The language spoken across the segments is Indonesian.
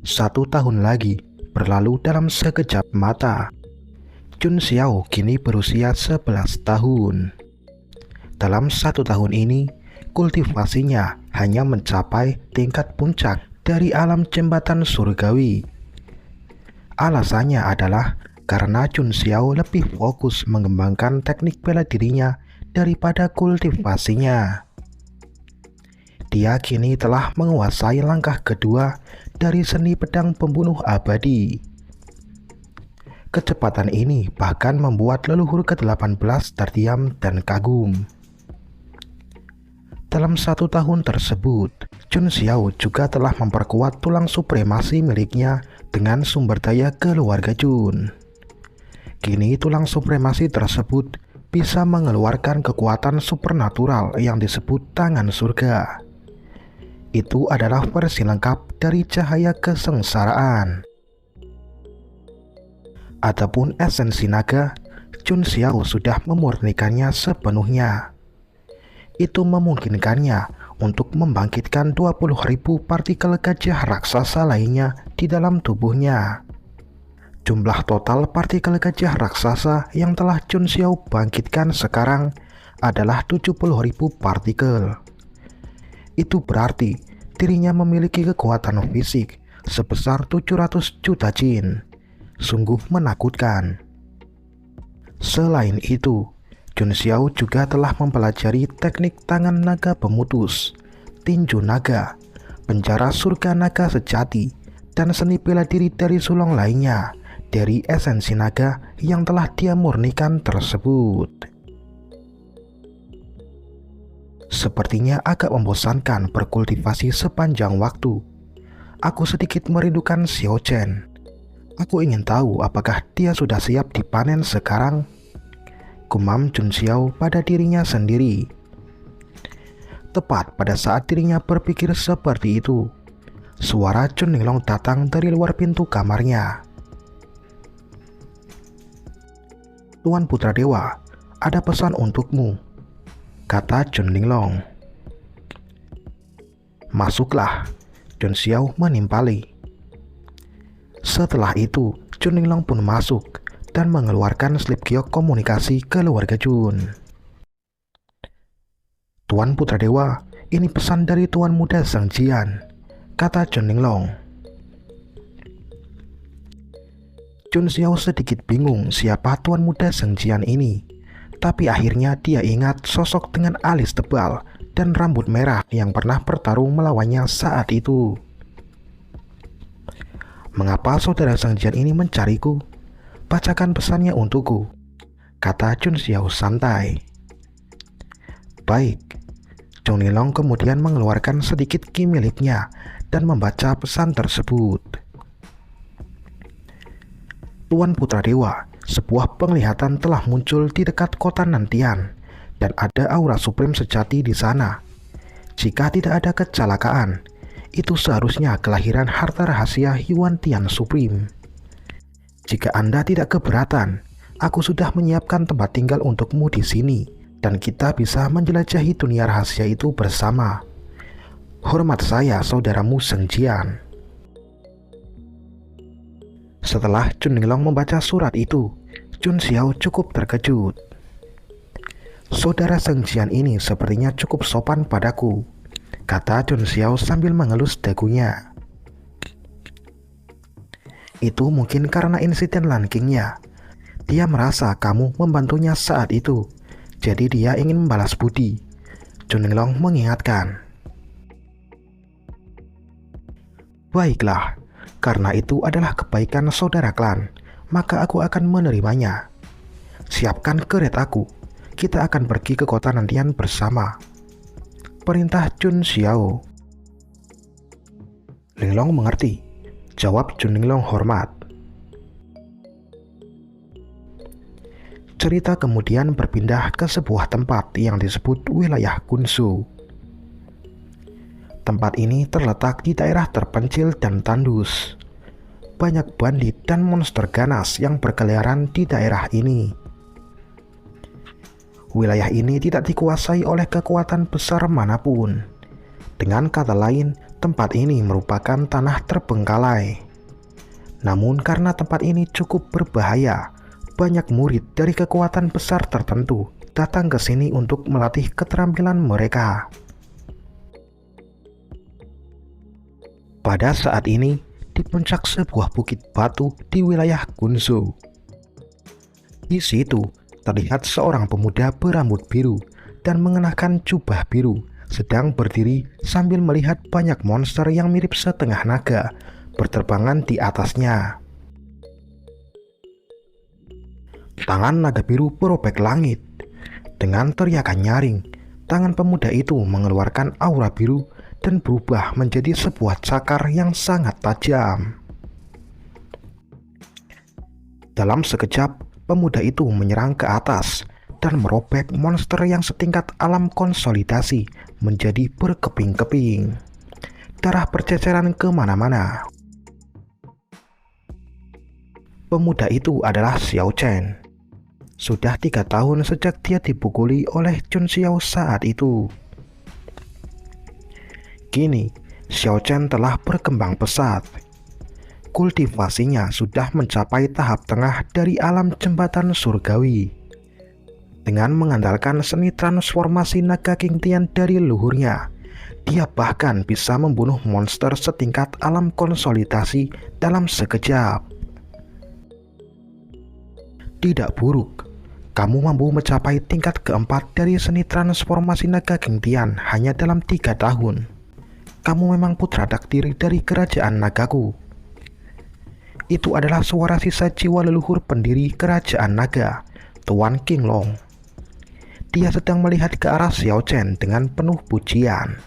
1 tahun lagi berlalu dalam sekejap mata. Chun Xiao kini berusia 11 tahun. Dalam 1 tahun ini, kultivasinya hanya mencapai tingkat puncak dari alam jembatan surgawi. Alasannya adalah karena Chun Xiao lebih fokus mengembangkan teknik bela dirinya daripada kultivasinya. Dia kini telah menguasai langkah kedua dari seni pedang pembunuh abadi. Kecepatan ini bahkan membuat leluhur ke-18 terdiam dan kagum. Dalam 1 tahun tersebut, Chun Xiao juga telah memperkuat tulang supremasi miliknya dengan sumber daya keluarga Chun. Kini tulang supremasi tersebut bisa mengeluarkan kekuatan supernatural yang disebut tangan surga. Itu adalah versi lengkap dari cahaya kesengsaraan. Adapun esensi naga, Chun Xiao sudah memurnikannya sepenuhnya. Itu memungkinkannya untuk membangkitkan 20.000 partikel gajah raksasa lainnya di dalam tubuhnya. Jumlah total partikel gajah raksasa yang telah Chun Xiao bangkitkan sekarang adalah 70.000 partikel. Itu berarti dirinya memiliki kekuatan fisik sebesar 700 juta jin. Sungguh menakutkan. Selain itu, Chun Xiao juga telah mempelajari teknik tangan naga pemutus, tinju naga, penjara surga naga sejati, dan seni bela diri dari sulung lainnya dari esensi naga yang telah dia murnikan tersebut. Sepertinya agak membosankan berkultivasi sepanjang waktu. Aku sedikit merindukan Xiao Chen. Aku ingin tahu apakah dia sudah siap dipanen sekarang. Gumam Chun Xiao pada dirinya sendiri. Tepat pada saat dirinya berpikir seperti itu, suara Chun Linglong datang dari luar pintu kamarnya. "Tuan Putra Dewa, ada pesan untukmu," kata Chun Linglong. "Masuklah," Chun Xiao menimpali. Setelah itu, Chun Linglong pun masuk dan mengeluarkan slip giok komunikasi keluarga Chun. "Tuan Putra Dewa, ini pesan dari Tuan Muda Zheng Jian," kata Chun Linglong. Chun Xiao sedikit bingung siapa Tuan Muda Zheng Jian ini, tapi akhirnya dia ingat sosok dengan alis tebal dan rambut merah yang pernah bertarung melawannya saat itu. "Mengapa saudara Zheng Jian ini mencariku? Bacakan pesannya untukku," kata Chun Xiao santai. "Baik." Chun Linglong kemudian mengeluarkan sedikit ki miliknya dan membaca pesan tersebut. "Tuan Putra Dewa, sebuah penglihatan telah muncul di dekat kota Nantian dan ada aura supreme sejati di sana. Jika tidak ada kecelakaan, itu seharusnya kelahiran harta rahasia Yuan Tian Supreme. Jika Anda tidak keberatan, aku sudah menyiapkan tempat tinggal untukmu di sini dan kita bisa menjelajahi dunia rahasia itu bersama. Hormat saya, saudaramu Zheng Jian." Setelah Chun Linglong membaca surat itu, Chun Xiao cukup terkejut. "Saudara Zheng Jian ini sepertinya cukup sopan padaku," kata Chun Xiao sambil mengelus dagunya. "Itu mungkin karena insiden Lankingnya. Dia merasa kamu membantunya saat itu, jadi dia ingin membalas budi," Chun Linglong mengingatkan. "Baiklah, karena itu adalah kebaikan saudara klan, maka aku akan menerimanya. Siapkan keretaku, kita akan pergi ke kota Nantian bersama," perintah Chun Xiao. "Linglong mengerti," jawab Chun Linglong hormat. Cerita kemudian berpindah ke sebuah tempat yang disebut wilayah Kunsu. Tempat ini terletak di daerah terpencil dan tandus. Banyak bandit dan monster ganas yang berkeliaran di daerah ini. Wilayah ini tidak dikuasai oleh kekuatan besar manapun. Dengan kata lain, Tempat ini merupakan tanah terbengkalai. Namun karena tempat ini cukup berbahaya, banyak murid dari kekuatan besar tertentu datang ke sini untuk melatih keterampilan mereka. Pada saat ini, di puncak sebuah bukit batu di wilayah Gunso. Di situ terlihat seorang pemuda berambut biru dan mengenakan jubah biru sedang berdiri sambil melihat banyak monster yang mirip setengah naga berterbangan di atasnya. Tangan naga biru merobek langit. Dengan teriakan nyaring, tangan pemuda itu mengeluarkan aura biru dan berubah menjadi sebuah cakar yang sangat tajam. Dalam sekejap, pemuda itu menyerang ke atas dan merobek monster yang setingkat alam konsolidasi menjadi berkeping-keping. Darah berceceran kemana-mana. Pemuda itu adalah Xiao Chen. Sudah 3 tahun sejak dia dipukuli oleh Chun Xiao saat itu. Kini, Xiao Chen telah berkembang pesat. Kultivasinya sudah mencapai tahap tengah dari alam jembatan surgawi. Dengan mengandalkan seni transformasi naga King Tian dari leluhurnya, dia bahkan bisa membunuh monster setingkat alam konsolidasi dalam sekejap. Tidak buruk. Kamu mampu mencapai tingkat keempat dari seni transformasi naga King Tian hanya dalam 3 tahun. Kamu memang putra takdir dari kerajaan nagaku. Itu adalah suara sisa jiwa leluhur pendiri kerajaan naga, Tuan King Long. Dia sedang melihat ke arah Xiao Chen dengan penuh pujian.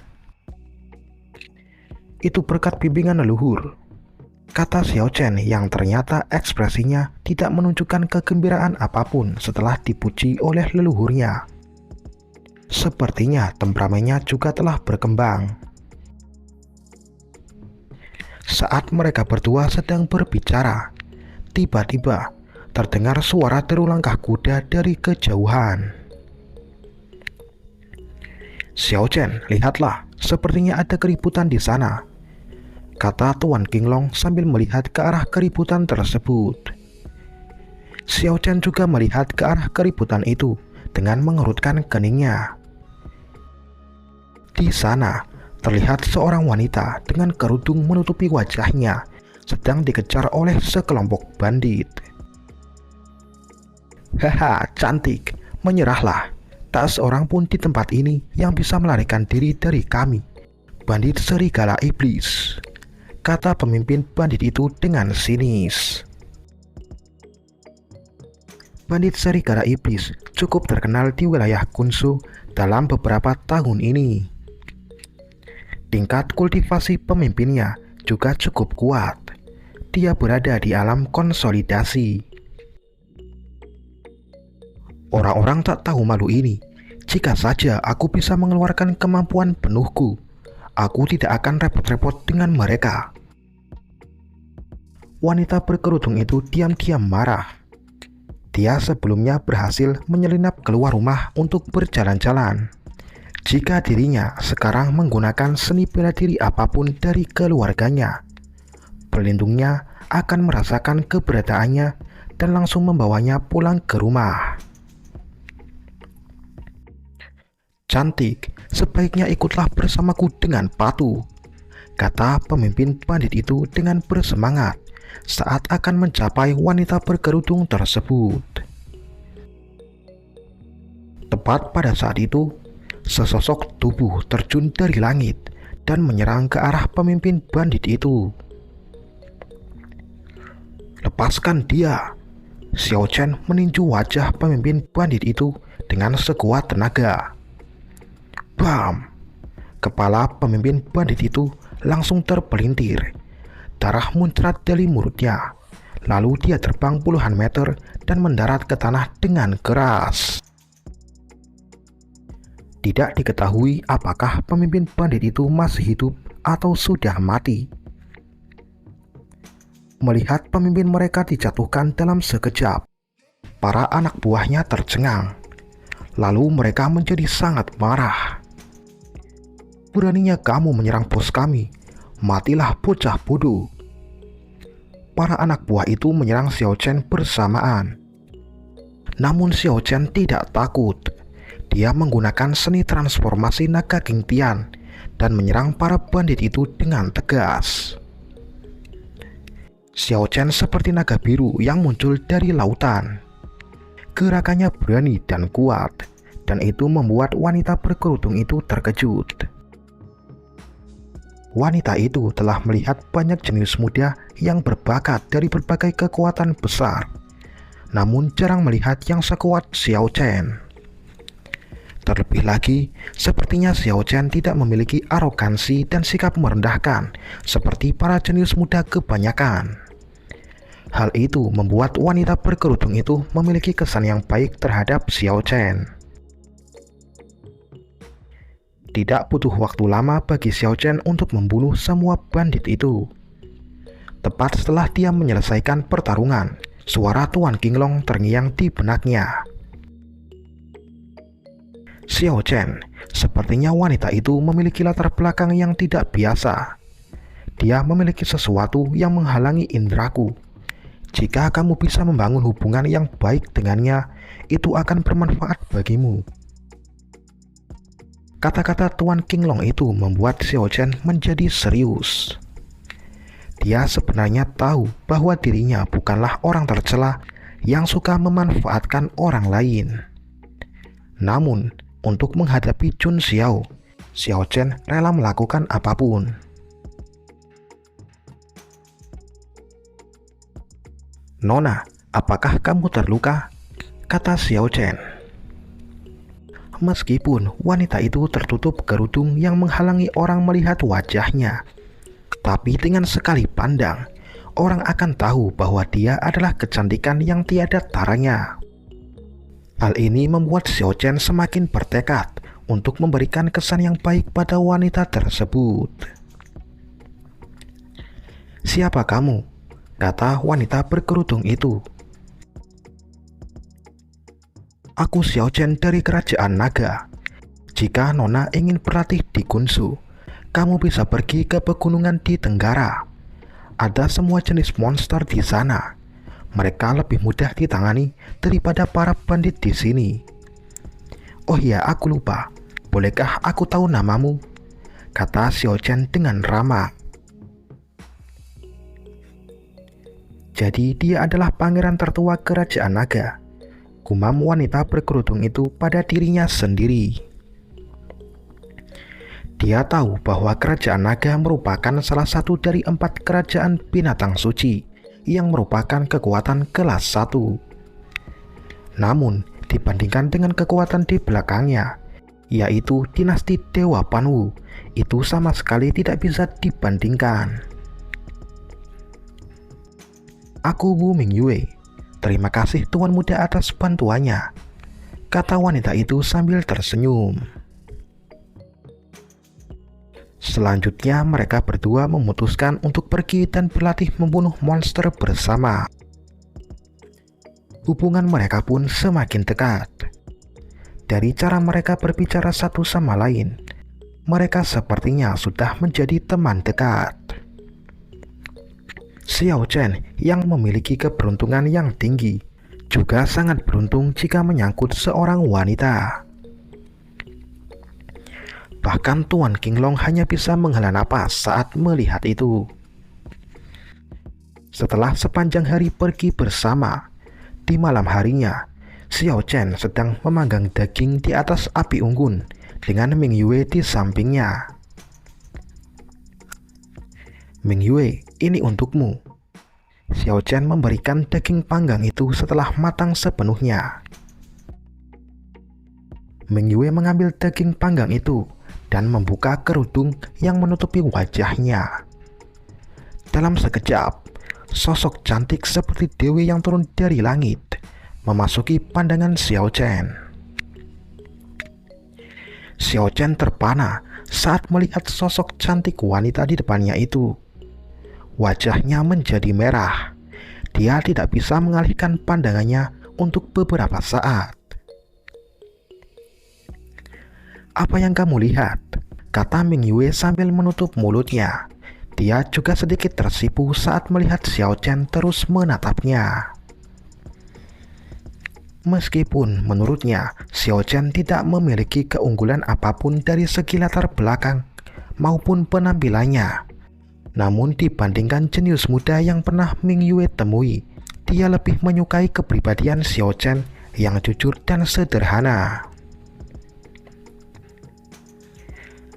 Itu berkat bimbingan leluhur, kata Xiao Chen yang ternyata ekspresinya tidak menunjukkan kegembiraan apapun setelah dipuji oleh leluhurnya. Sepertinya temperamennya juga telah berkembang. Saat mereka berdua sedang berbicara, tiba-tiba terdengar suara deru langkah kuda dari kejauhan. Xiao Chen, lihatlah, sepertinya ada keributan di sana, kata Tuan King Long sambil melihat ke arah keributan tersebut. Xiao Chen juga melihat ke arah keributan itu dengan mengerutkan keningnya. Di sana terlihat seorang wanita dengan kerudung menutupi wajahnya sedang dikejar oleh sekelompok bandit. Haha, cantik, menyerahlah. Tak seorang pun di tempat ini yang bisa melarikan diri dari kami, bandit serigala iblis, kata pemimpin bandit itu dengan sinis. Bandit serigala iblis cukup terkenal di wilayah Gunso dalam beberapa tahun ini. Tingkat kultivasi pemimpinnya juga cukup kuat. Dia berada di alam konsolidasi. Orang-orang tak tahu malu ini. Jika saja aku bisa mengeluarkan kemampuan penuhku, aku tidak akan repot-repot dengan mereka. Wanita berkerudung itu diam-diam marah. Dia sebelumnya berhasil menyelinap keluar rumah untuk berjalan-jalan. Jika dirinya sekarang menggunakan seni bela diri apapun dari keluarganya, pelindungnya akan merasakan keberadaannya dan langsung membawanya pulang ke rumah. Cantik, sebaiknya ikutlah bersamaku dengan patuh, kata pemimpin bandit itu dengan bersemangat saat akan mencapai wanita berkerudung tersebut. Tepat pada saat itu, sesosok tubuh terjun dari langit dan menyerang ke arah pemimpin bandit itu. Lepaskan dia! Xiao Chen meninju wajah pemimpin bandit itu dengan sekuat tenaga. Bam! Kepala pemimpin bandit itu langsung terpelintir. Darah muncrat dari mulutnya. Lalu dia terbang puluhan meter dan mendarat ke tanah dengan keras. Tidak diketahui apakah pemimpin bandit itu masih hidup atau sudah mati. Melihat pemimpin mereka dijatuhkan dalam sekejap, para anak buahnya tercengang. Lalu mereka menjadi sangat marah. Beraninya kamu menyerang bos kami, Matilah bocah bodoh. Para anak buah itu menyerang Xiao Chen bersamaan. Namun Xiao Chen tidak takut. Dia menggunakan seni transformasi naga King Tian dan menyerang para bandit itu dengan tegas. Xiao Chen seperti naga biru yang muncul dari lautan. Gerakannya berani dan kuat, dan itu membuat wanita berkerudung itu terkejut. Wanita itu telah melihat banyak jenius muda yang berbakat dari berbagai kekuatan besar, namun jarang melihat yang sekuat Xiao Chen. Terlebih lagi, sepertinya Xiao Chen tidak memiliki arogansi dan sikap merendahkan seperti para jenius muda kebanyakan. Hal itu membuat wanita berkerudung itu memiliki kesan yang baik terhadap Xiao Chen. Tidak butuh waktu lama bagi Xiao Chen untuk membunuh semua bandit itu. Tepat setelah dia menyelesaikan pertarungan, suara Tuan Qinglong terngiang di benaknya. Xiao Chen, sepertinya wanita itu memiliki latar belakang yang tidak biasa. Dia memiliki sesuatu yang menghalangi indraku. Jika kamu bisa membangun hubungan yang baik dengannya, itu akan bermanfaat bagimu. Kata-kata Tuan Qinglong itu membuat Xiao Chen menjadi serius. Dia sebenarnya tahu bahwa dirinya bukanlah orang tercela yang suka memanfaatkan orang lain. Namun, untuk menghadapi Chun Xiao, Xiao Chen rela melakukan apapun. "Nona, apakah kamu terluka?" kata Xiao Chen. Meskipun wanita itu tertutup kerudung yang menghalangi orang melihat wajahnya, tapi dengan sekali pandang, orang akan tahu bahwa dia adalah kecantikan yang tiada taranya. Hal ini membuat Xiao Chen semakin bertekad untuk memberikan kesan yang baik pada wanita tersebut. "Siapa kamu?" kata wanita berkerudung itu. "Aku Xiao Chen dari Kerajaan Naga. Jika Nona ingin berlatih di Gunsu, kamu bisa pergi ke pegunungan di Tenggara. Ada semua jenis monster di sana. Mereka lebih mudah ditangani daripada para bandit di sini. Oh iya, aku lupa. Bolehkah aku tahu namamu?" kata Xiao Chen dengan ramah. "Jadi dia adalah pangeran tertua Kerajaan Naga," gumam wanita berkerudung itu pada dirinya sendiri. Dia tahu bahwa Kerajaan Naga merupakan salah satu dari 4 kerajaan binatang suci yang merupakan kekuatan kelas 1. Namun, dibandingkan dengan kekuatan di belakangnya, yaitu dinasti Dewa Panwu, itu sama sekali tidak bisa dibandingkan. "Aku Wu Mingyue. Terima kasih Tuan Muda atas bantuannya," kata wanita itu sambil tersenyum. Selanjutnya mereka berdua memutuskan untuk pergi dan berlatih membunuh monster bersama. Hubungan mereka pun semakin dekat. Dari cara mereka berbicara satu sama lain, mereka sepertinya sudah menjadi teman dekat. Xiao Chen yang memiliki keberuntungan yang tinggi juga sangat beruntung jika menyangkut seorang wanita. Bahkan Tuan Qinglong hanya bisa menghela napas saat melihat itu. Setelah sepanjang hari pergi bersama, di malam harinya, Xiao Chen sedang memanggang daging di atas api unggun dengan Mingyue di sampingnya. "Mingyue, ini untukmu." Xiao Chen memberikan daging panggang itu setelah matang sepenuhnya. Mingyue mengambil daging panggang itu dan membuka kerudung yang menutupi wajahnya. Dalam sekejap, sosok cantik seperti dewi yang turun dari langit memasuki pandangan Xiao Chen. Xiao Chen terpana saat melihat sosok cantik wanita di depannya itu. Wajahnya menjadi merah. Dia tidak bisa mengalihkan pandangannya untuk beberapa saat. "Apa yang kamu lihat?" kata Mingyue sambil menutup mulutnya. Dia juga sedikit tersipu saat melihat Xiao Chen terus menatapnya. Meskipun menurutnya Xiao Chen tidak memiliki keunggulan apapun dari segi latar belakang maupun penampilannya, namun dibandingkan jenius muda yang pernah Ming Yue temui, dia lebih menyukai kepribadian Xiao Chen yang jujur dan sederhana.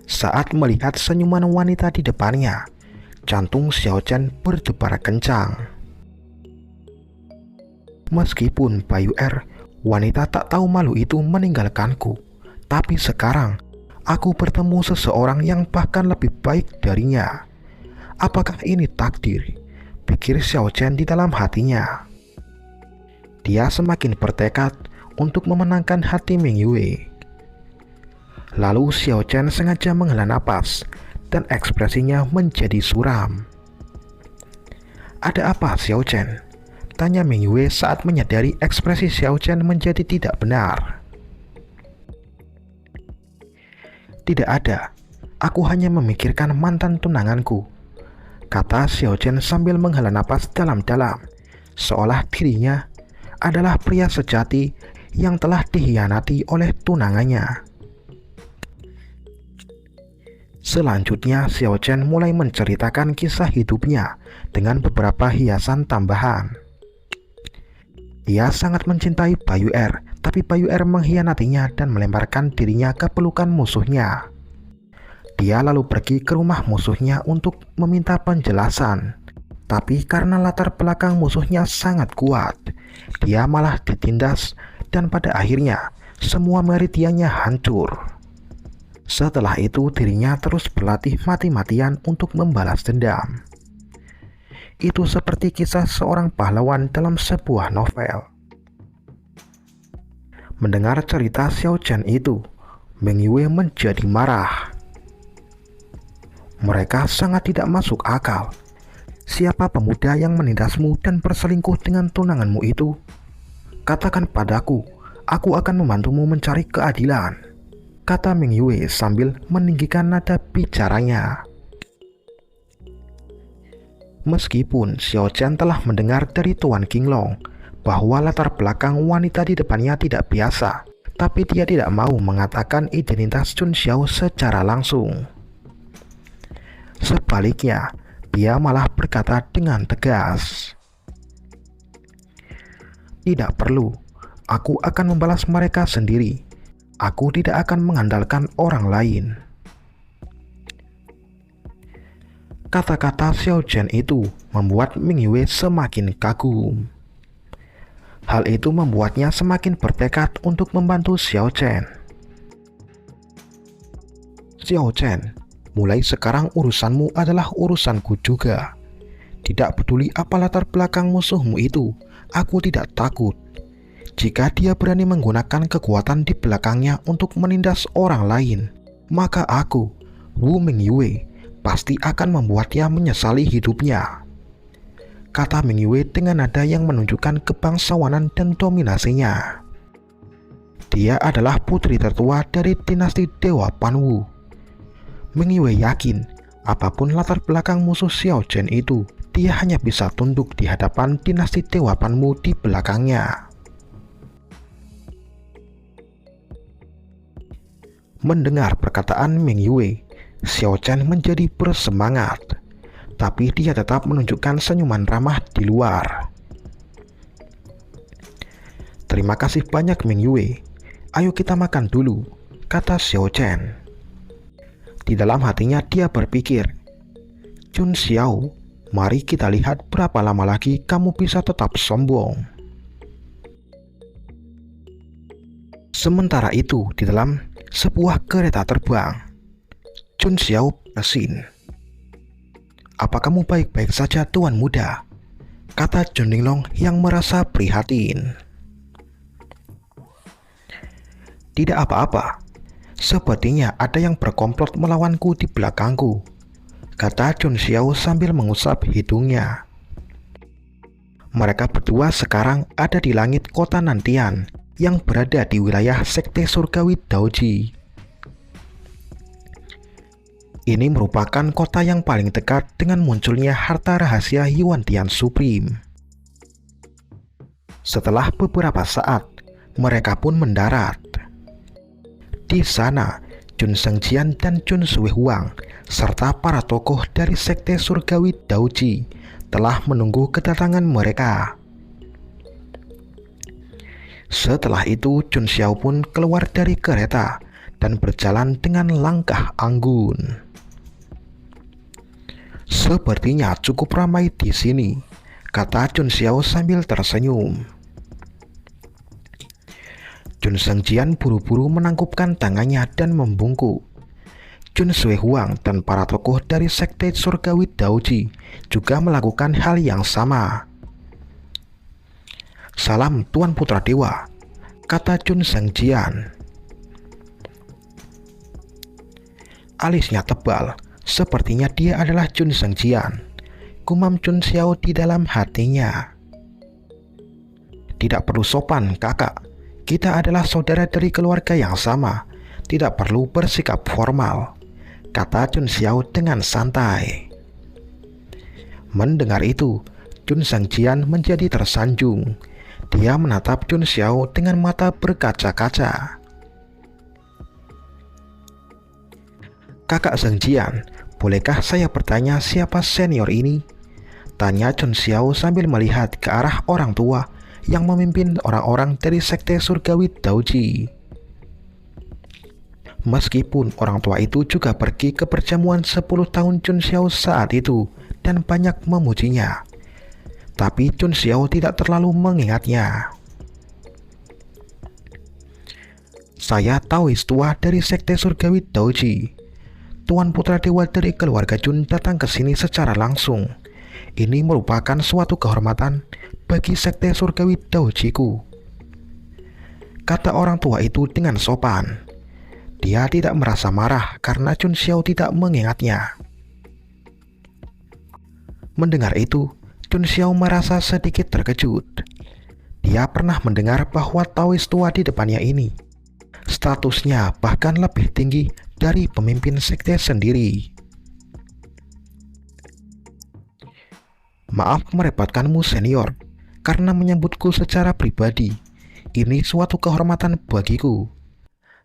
Saat melihat senyuman wanita di depannya, jantung Xiao Chen berdebar kencang. Meskipun Bayu Er, wanita tak tahu malu itu meninggalkanku, tapi sekarang aku bertemu seseorang yang bahkan lebih baik darinya. Apakah ini takdir? Pikir Xiao Chen di dalam hatinya. Dia semakin bertekad untuk memenangkan hati Ming Yue. Lalu Xiao Chen sengaja menghela napas dan ekspresinya menjadi suram. "Ada apa, Xiao Chen?" tanya Ming Yue saat menyadari ekspresi Xiao Chen menjadi tidak benar. "Tidak ada, aku hanya memikirkan mantan tunanganku," kata Xiao Chen sambil menghela napas dalam-dalam, seolah dirinya adalah pria sejati yang telah dikhianati oleh tunangannya. Selanjutnya, Xiao Chen mulai menceritakan kisah hidupnya dengan beberapa hiasan tambahan. Ia sangat mencintai Bayu Er, tapi Bayu Er mengkhianatinya dan melemparkan dirinya ke pelukan musuhnya. Dia lalu pergi ke rumah musuhnya untuk meminta penjelasan, tapi karena latar belakang musuhnya sangat kuat, dia malah ditindas dan pada akhirnya semua meridiannya hancur. Setelah itu dirinya terus berlatih mati-matian untuk membalas dendam. Itu seperti kisah seorang pahlawan dalam sebuah novel. Mendengar cerita Xiao Chen itu, Ming Yue menjadi marah. "Mereka sangat tidak masuk akal. Siapa pemuda yang menindasmu dan berselingkuh dengan tunanganmu itu? Katakan padaku, aku akan membantumu mencari keadilan," kata Ming Yue sambil meninggikan nada bicaranya. Meskipun Xiao Chen telah mendengar dari Tuan Qinglong bahwa latar belakang wanita di depannya tidak biasa, tapi dia tidak mau mengatakan identitas Chun Xiao secara langsung. Sebaliknya, dia malah berkata dengan tegas, "Tidak perlu, aku akan membalas mereka sendiri. Aku tidak akan mengandalkan orang lain." Kata-kata Xiao Chen itu membuat Ming Yue semakin kagum. Hal itu membuatnya semakin bertekad untuk membantu Xiao Chen. "Xiao Chen, mulai sekarang urusanmu adalah urusanku juga. Tidak peduli apa latar belakang musuhmu itu, aku tidak takut. Jika dia berani menggunakan kekuatan di belakangnya untuk menindas orang lain, maka aku, Wu Ming Yue, pasti akan membuatnya menyesali hidupnya," kata Ming Yue dengan nada yang menunjukkan kebangsawanan dan dominasinya. Dia adalah putri tertua dari dinasti Dewa Panwu. Ming Yue yakin, apapun latar belakang musuh Xiao Chen itu, dia hanya bisa tunduk di hadapan dinasti Dewa Panwu di belakangnya. Mendengar perkataan Ming Yue, Xiao Chen menjadi bersemangat, tapi dia tetap menunjukkan senyuman ramah di luar. "Terima kasih banyak Ming Yue, ayo kita makan dulu," kata Xiao Chen. Di dalam hatinya dia berpikir, "Chun Xiao, mari kita lihat berapa lama lagi kamu bisa tetap sombong." Sementara itu, di dalam sebuah kereta terbang, Chun Xiao bersin. "Apa kamu baik-baik saja, Tuan Muda?" kata Chun Linglong yang merasa prihatin. "Tidak apa-apa. Sepertinya ada yang berkomplot melawanku di belakangku," kata Chun Xiao sambil mengusap hidungnya. Mereka berdua sekarang ada di langit kota Nantian yang berada di wilayah sekte surgawi Daoji. Ini merupakan kota yang paling dekat dengan munculnya harta rahasia Yuan-Tian Supreme. Setelah beberapa saat, mereka pun mendarat. Di sana, Chun Shengjian dan Chun Sui Huang serta para tokoh dari sekte surgawi Daoji telah menunggu kedatangan mereka. Setelah itu, Chun Xiao pun keluar dari kereta dan berjalan dengan langkah anggun. "Sepertinya cukup ramai di sini," kata Chun Xiao sambil tersenyum. Chun Shengjian buru-buru menangkupkan tangannya dan membungkuk. Chun Sui Huang dan para tokoh dari sekte surgawi Daoji juga melakukan hal yang sama. "Salam Tuan Putra Dewa," kata Chun Shengjian. Alisnya tebal, sepertinya dia adalah Chun Shengjian, gumam Chun Xiao di dalam hatinya. "Tidak perlu sopan, kakak. Kita adalah saudara dari keluarga yang sama. Tidak perlu bersikap formal," kata Chun Xiao dengan santai. Mendengar itu, Chun Shengjian menjadi tersanjung. Dia menatap Chun Xiao dengan mata berkaca-kaca. "Kakak Shengjian, bolehkah saya bertanya siapa senior ini?" tanya Chun Xiao sambil melihat ke arah orang tua yang memimpin orang-orang dari sekte surgawi Daoji. Meskipun orang tua itu juga pergi ke perjamuan 10 tahun Chun Xiao saat itu dan banyak memujinya, tapi Chun Xiao tidak terlalu mengingatnya. "Saya Taois tua dari sekte surgawi Daoji. Tuan Putra Dewa dari keluarga Chun datang ke sini secara langsung. Ini merupakan suatu kehormatan bagi sekte surgawi Daojiku," kata orang tua itu dengan sopan. Dia tidak merasa marah karena Chun Xiao tidak mengingatnya. Mendengar itu, Chun Xiao merasa sedikit terkejut. Dia pernah mendengar bahwa Taois tua di depannya ini statusnya bahkan lebih tinggi dari pemimpin sekte sendiri. "Maaf merepotkanmu senior, karena menyambutku secara pribadi. Ini suatu kehormatan bagiku,"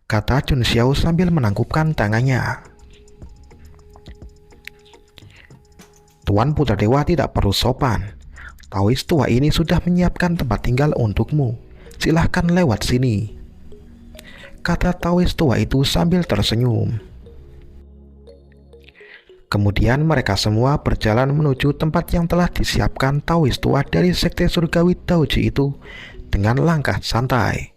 kata Chun Xiao sambil menangkupkan tangannya. "Tuan Putra Dewa tidak perlu sopan. Taois tua ini sudah menyiapkan tempat tinggal untukmu. Silahkan lewat sini," kata Taois tua itu sambil tersenyum. Kemudian mereka semua berjalan menuju tempat yang telah disiapkan Taois tua dari sekte surgawi Daoji itu dengan langkah santai.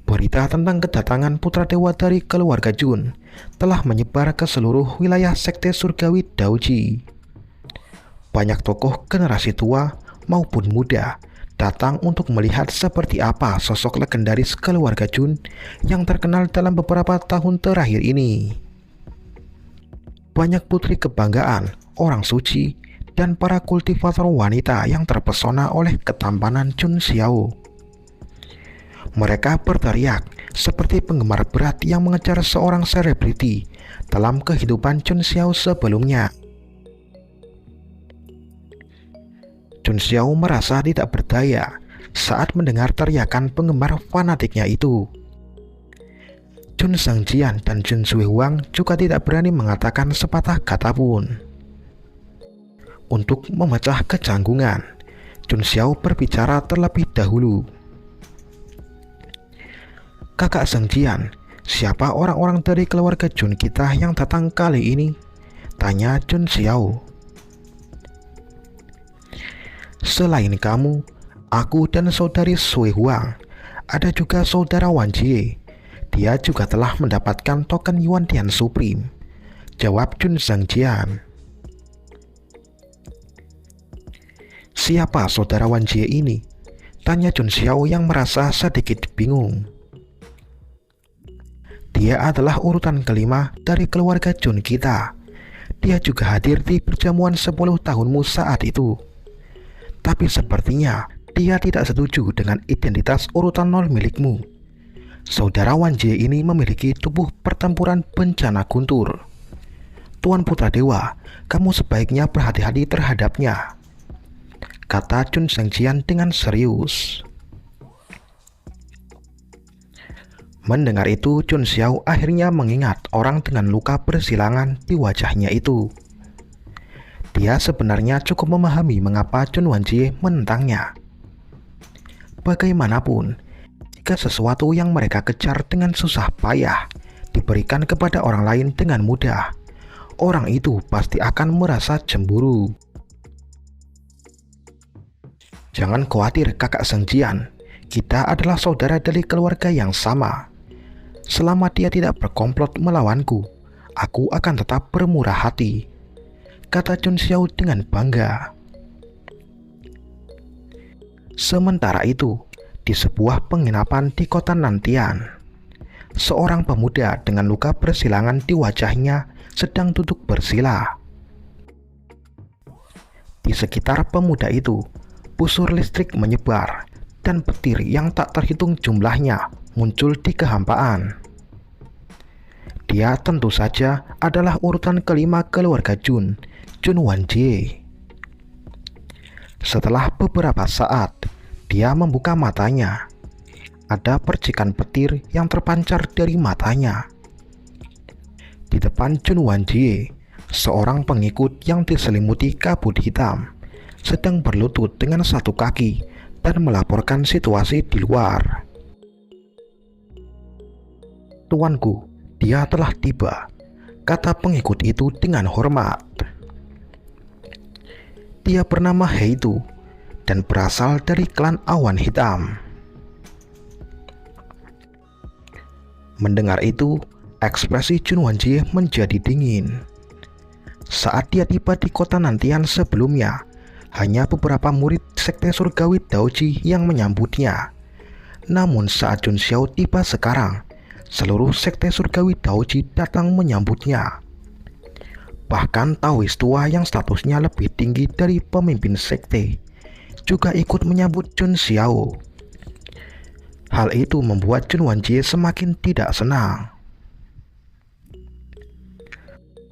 Berita tentang kedatangan putra dewa dari keluarga Chun telah menyebar ke seluruh wilayah sekte surgawi Daoji. Banyak tokoh generasi tua maupun muda datang untuk melihat seperti apa sosok legendaris keluarga Chun yang terkenal dalam beberapa tahun terakhir ini. Banyak putri kebanggaan, orang suci, dan para kultivator wanita yang terpesona oleh ketampanan Chun Xiao. Mereka berteriak seperti penggemar berat yang mengejar seorang selebriti dalam kehidupan Chun Xiao sebelumnya. Chun Xiao merasa tidak berdaya saat mendengar teriakan penggemar fanatiknya itu. Chun Shengjian dan Chun Sui Huang juga tidak berani mengatakan sepatah kata pun. Untuk memecah kecanggungan, Chun Xiao berbicara terlebih dahulu. "Kakak Shengjian, siapa orang-orang dari keluarga Chun kita yang datang kali ini?" tanya Chun Xiao. "Selain kamu, aku dan saudari Sui Huang, ada juga saudara Wan Jie. Dia juga telah mendapatkan token Yuan-Tian Supreme," jawab Chun Shengjian. "Siapa saudara Wan Jie ini?" tanya Chun Xiao yang merasa sedikit bingung. "Dia adalah urutan kelima dari keluarga Chun kita. Dia juga hadir di perjamuan 10 tahunmu saat itu. Tapi sepertinya dia tidak setuju dengan identitas urutan 0 milikmu. Saudara Wan Jie ini memiliki tubuh pertempuran bencana guntur. Tuan Putra Dewa, kamu sebaiknya berhati-hati terhadapnya, kata Chun Shengjian dengan serius. Mendengar itu, Chun Xiao akhirnya mengingat orang dengan luka bersilangan di wajahnya itu. Dia sebenarnya cukup memahami mengapa Chun Wan Jie menentangnya. Bagaimanapun, jika sesuatu yang mereka kejar dengan susah payah diberikan kepada orang lain dengan mudah, orang itu pasti akan merasa cemburu. Jangan khawatir kakak Shengjian, kita adalah saudara dari keluarga yang sama. Selama dia tidak berkomplot melawanku, aku akan tetap bermurah hati, kata Chun Xiao dengan bangga. Sementara itu, di sebuah penginapan di kota Nantian, seorang pemuda dengan luka bersilangan di wajahnya sedang duduk bersila. Di sekitar pemuda itu, busur listrik menyebar dan petir yang tak terhitung jumlahnya muncul di kehampaan. Dia tentu saja adalah urutan kelima keluarga Chun Wan Jie. Setelah beberapa saat, dia membuka matanya. Ada percikan petir yang terpancar dari matanya. Di depan Chun Wan Jie, seorang pengikut yang diselimuti kabut hitam sedang berlutut dengan satu kaki dan melaporkan situasi di luar. Tuanku, dia telah tiba, kata pengikut itu dengan hormat. Dia bernama Heitu dan berasal dari klan Awan Hitam. Mendengar itu, ekspresi Chun Wan Jie menjadi dingin. Saat dia tiba di kota Nantian sebelumnya, hanya beberapa murid sekte surgawi Daoji yang menyambutnya. Namun saat Chun Xiao tiba sekarang, seluruh sekte surgawi Daoji datang menyambutnya. Bahkan Taois tua yang statusnya lebih tinggi dari pemimpin sekte juga ikut menyambut Chun Xiao. Hal itu membuat Chun Wan Jie semakin tidak senang.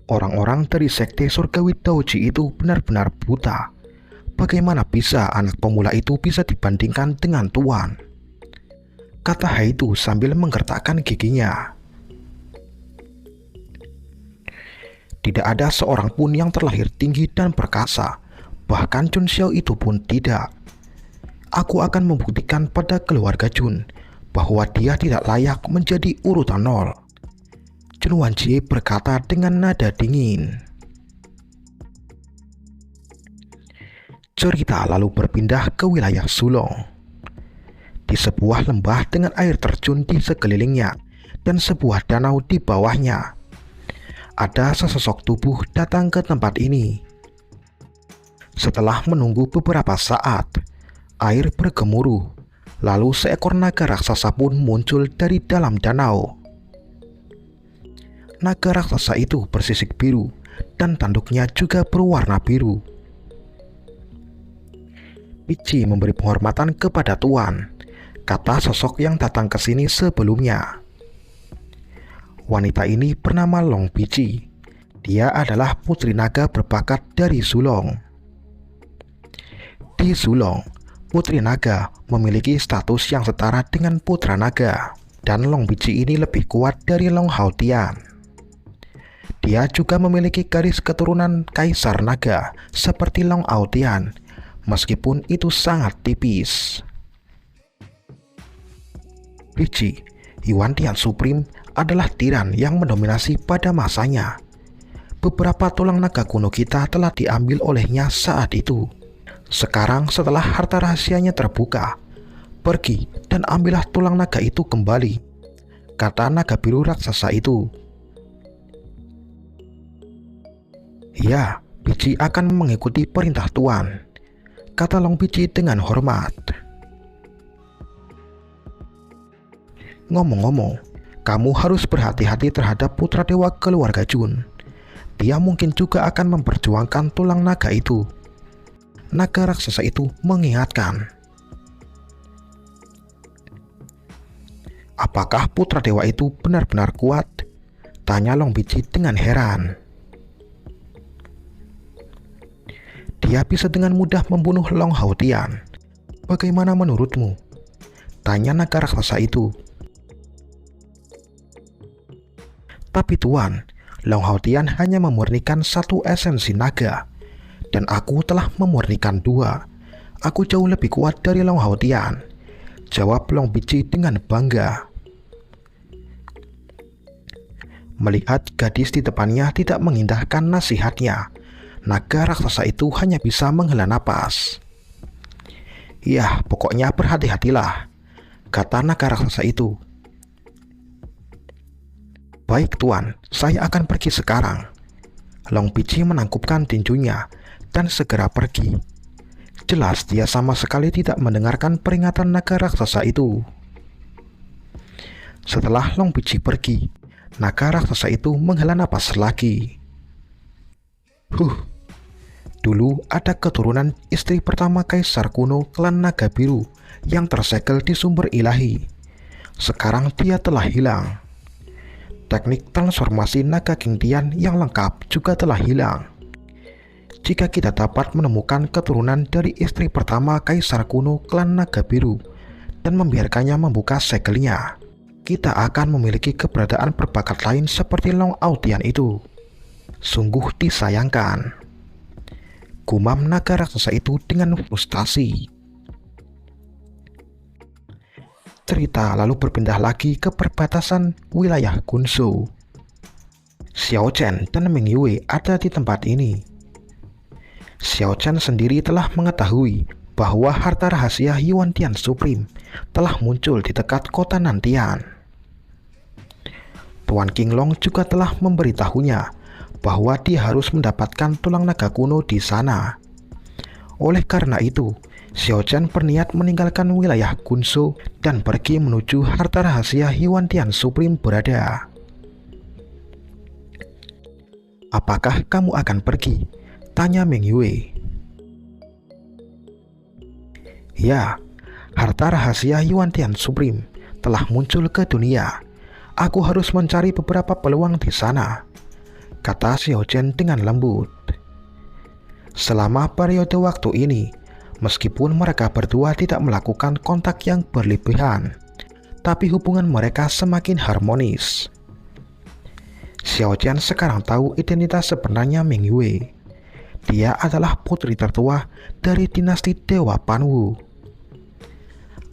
Orang-orang dari sekte surgawi Daoji itu benar-benar buta. Bagaimana bisa anak pemula itu bisa dibandingkan dengan tuan? Kata Heitu sambil menggertakkan giginya. Tidak ada seorang pun yang terlahir tinggi dan perkasa. Bahkan Chun Xiao itu pun tidak. Aku akan membuktikan pada keluarga Chun bahwa dia tidak layak menjadi urutan 0. Chun Wan Jie berkata dengan nada dingin. Cerita lalu berpindah ke wilayah Sulong. Di sebuah lembah dengan air terjun di sekelilingnya dan sebuah danau di bawahnya, ada sesosok tubuh datang ke tempat ini. Setelah menunggu beberapa saat, air bergemuruh, lalu seekor naga raksasa pun muncul dari dalam danau. Naga raksasa itu bersisik biru dan tanduknya juga berwarna biru. Pici memberi penghormatan kepada Tuan, kata sosok yang datang ke sini sebelumnya. Wanita ini bernama Long Pici. Dia adalah putri naga berbakat dari Sulong. Di Sulong, putri naga memiliki status yang setara dengan putra naga, dan Long Pici ini lebih kuat dari Long Haotian. Dia juga memiliki garis keturunan kaisar naga seperti Long Haotian, meskipun itu sangat tipis. Pici, Yuan Tian Supreme, adalah tiran yang mendominasi pada masanya. Beberapa tulang naga kuno kita telah diambil olehnya saat itu. Sekarang setelah harta rahasianya terbuka, pergi dan ambillah tulang naga itu kembali, kata naga biru raksasa itu. Ya, Pici akan mengikuti perintah Tuan, kata Long Pici dengan hormat. Ngomong-ngomong, kamu harus berhati-hati terhadap putra dewa keluarga Chun. Dia mungkin juga akan memperjuangkan tulang naga itu. Naga raksasa itu mengingatkan. Apakah putra dewa itu benar-benar kuat? Tanya Long Bichi dengan heran. Dia bisa dengan mudah membunuh Long Haotian. Bagaimana menurutmu? Tanya naga raksasa itu. Tapi Tuan, Long Haotian hanya memurnikan satu esensi naga, dan aku telah memurnikan dua. Aku jauh lebih kuat dari Long Haotian, jawab Long Bichi dengan bangga. Melihat gadis di depannya tidak mengindahkan nasihatnya, naga raksasa itu hanya bisa menghela napas. Ya, pokoknya berhati-hatilah, kata naga raksasa itu. Baik Tuan, saya akan pergi sekarang. Long Bichi menangkupkan tinjunya dan segera pergi. Jelas dia sama sekali tidak mendengarkan peringatan naga raksasa itu. Setelah Long Bichi pergi, naga raksasa itu menghela napas lagi. Dulu ada keturunan istri pertama kaisar kuno klan naga biru yang tersegel di sumber ilahi. Sekarang dia telah hilang. Teknik transformasi naga Qingtian yang lengkap juga telah hilang. Jika kita dapat menemukan keturunan dari istri pertama kaisar kuno klan naga biru dan membiarkannya membuka segelnya, kita akan memiliki keberadaan berbakat lain seperti Long Haotian itu. Sungguh disayangkan, gumam naga raksasa itu dengan frustasi. Cerita lalu berpindah lagi ke perbatasan wilayah Gunshu. Xiao Chen dan Meng Yue ada di tempat ini. Xiao Chen sendiri telah mengetahui bahwa harta rahasia Yuantian Supreme telah muncul di dekat kota Nantian. Tuan Qinglong juga telah memberitahunya bahwa dia harus mendapatkan tulang naga kuno di sana. Oleh karena itu, Xiao Chen berniat meninggalkan wilayah Gunshu dan pergi menuju harta rahasia Yuantian Supreme berada. Apakah kamu akan pergi? Tanya Meng Yue. Ya, harta rahasia Yuantian Supreme telah muncul ke dunia. Aku harus mencari beberapa peluang di sana, kata Xiao Chen dengan lembut. Selama periode waktu ini, meskipun mereka berdua tidak melakukan kontak yang berlebihan, tapi hubungan mereka semakin harmonis. Xiao Chen sekarang tahu identitas sebenarnya Meng Yue. Dia adalah putri tertua dari dinasti Dewa Panwu.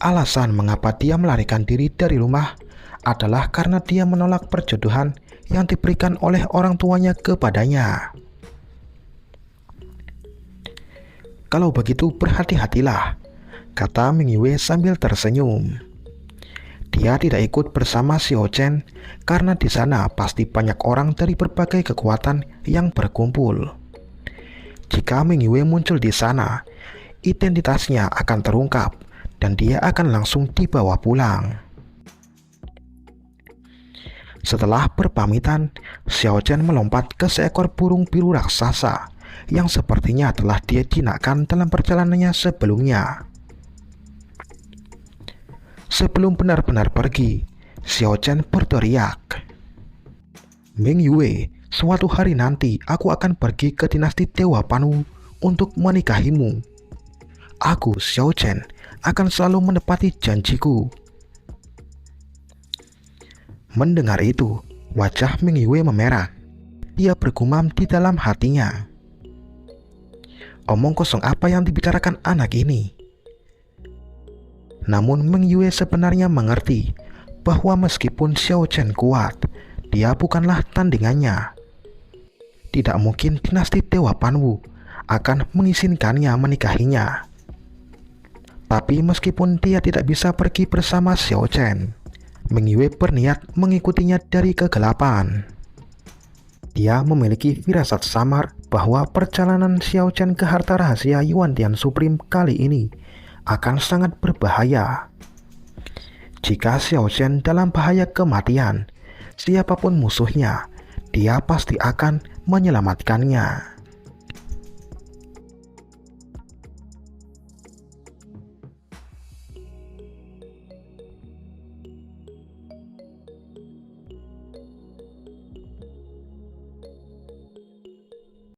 Alasan mengapa dia melarikan diri dari rumah adalah karena dia menolak perjodohan yang diberikan oleh orang tuanya kepadanya. Kalau begitu berhati-hatilah, kata Meng Yue sambil tersenyum. Dia tidak ikut bersama Xiao Chen karena di sana pasti banyak orang dari berbagai kekuatan yang berkumpul. Jika Meng Yue muncul di sana, identitasnya akan terungkap dan dia akan langsung dibawa pulang. Setelah berpamitan, Xiao Chen melompat ke seekor burung biru raksasa yang sepertinya telah dia jinakkan dalam perjalanannya sebelumnya. Sebelum benar-benar pergi, Xiao Chen berteriak, Meng Yue, suatu hari nanti aku akan pergi ke dinasti Dewa Panwu untuk menikahimu. Aku, Xiao Chen, akan selalu menepati janjiku. Mendengar itu, wajah Meng Yue memerah. Dia bergumam di dalam hatinya. Omong kosong apa yang dibicarakan anak ini? Namun Meng Yue sebenarnya mengerti bahwa meskipun Xiao Chen kuat, dia bukanlah tandingannya. Tidak mungkin dinasti Dewa Panwu akan mengizinkannya menikahinya. Tapi meskipun dia tidak bisa pergi bersama Xiao Chen, Meng Yue berniat mengikutinya dari kegelapan. Dia memiliki firasat samar bahwa perjalanan Xiao Chen ke harta rahasia Yuantian Supreme kali ini akan sangat berbahaya. Jika Xiao Chen dalam bahaya kematian, siapapun musuhnya, dia pasti akan menyelamatkannya.